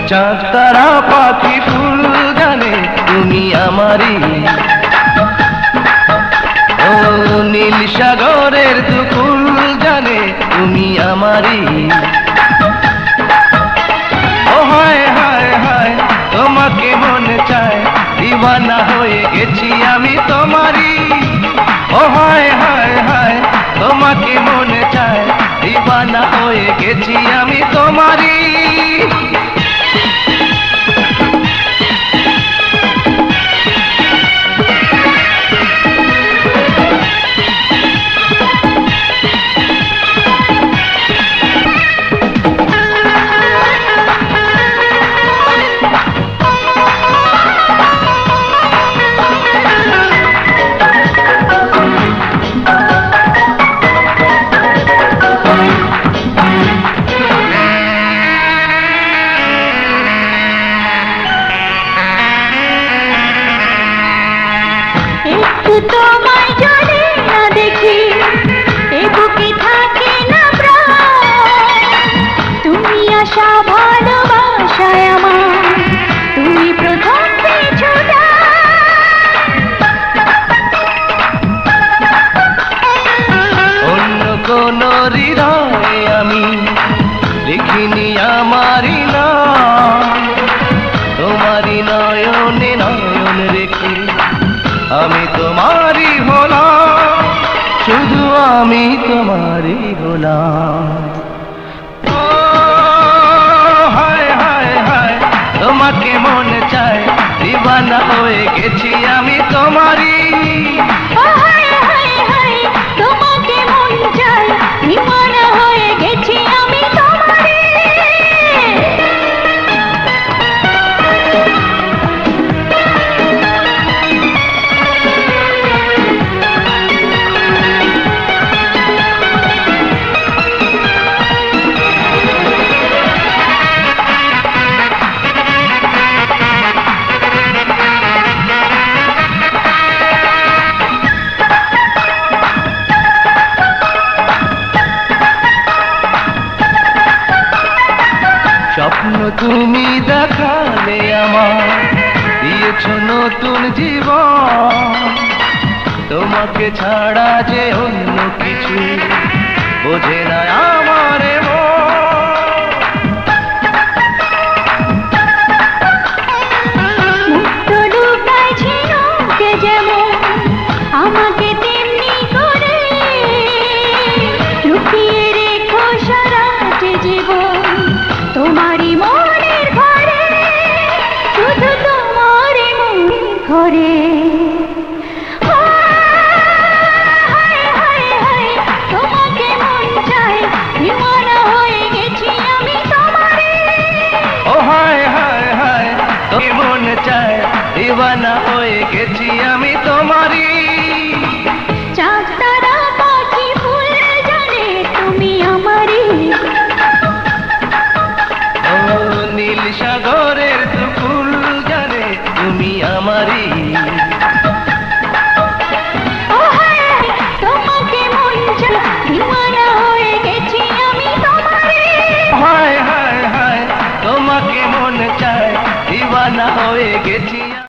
চাঁদ তারা পাখি ফুল জানে তুমি আমারই। ও নীল সাগরের দুকুল জানে তুমি আমারই। ও হায় হায় হায় তোমাকে মনে চায়, দিওয়ানা হয়ে গেছি আমি তোমারই। ও হায় হায় হায় তোমাকে মনে চায়, দিওয়ানা হয়ে গেছি আমি তোমারই। তোমায় যদি না দেখি এ বুকে থাকে না প্রাণ, তুমি আশা ভালোবাসায় আমার, তুমি প্রথম পিছুটা। অন্য কোন হৃদয়ে আমি লিখিনি আমারই নাম, তোমারই নয়নে নয়ন রেখে আমি তোমারই হলাম, শুধু আমি তোমারই হলাম। ও হায় হায় হায় তোমাকে মনে চায়, দিওয়ানা হয়ে গেছি আমি তোমারই। ও হায় হায় হায় তোমাকে মন চায়, দিওয়ানা হয়ে গেছি আমি তোমারই। স্বপ্ন তুমি দেখালে আমার, দিয়েছ নতুন জীবন, তোমাকে ছাড়া যে অন্য কিছু বোঝে না আমার মুক্ত লুকায় ঝিনুকে যেমন আমাকে তেমনি করে লুকিয়ে রেখো সারাটি জীবন তোমারই মনের ঘরে, শুধু তোমারই মনের ঘরে। হায় হায় হায় তোমাকে মন চায়, দিওয়ানা হয়ে গেছি আমি তোমারই। ও হায় হায় হায় তোকে মনে চায়, দিওয়ানা হয়ে গেছি আমি তোমারই। চাঁদ তারা পাখি ফুল জানে তুমি আমারই। ও নীল সাগরের দুকুল জানে তুমি আমারই। ও হায় তোমাকে মন চায়, দিওয়ানা হয়ে গেছি আমি তোমারই। হায় হায় হায় তোমাকে মনে চায়, দিওয়ানা হয়ে গেছি।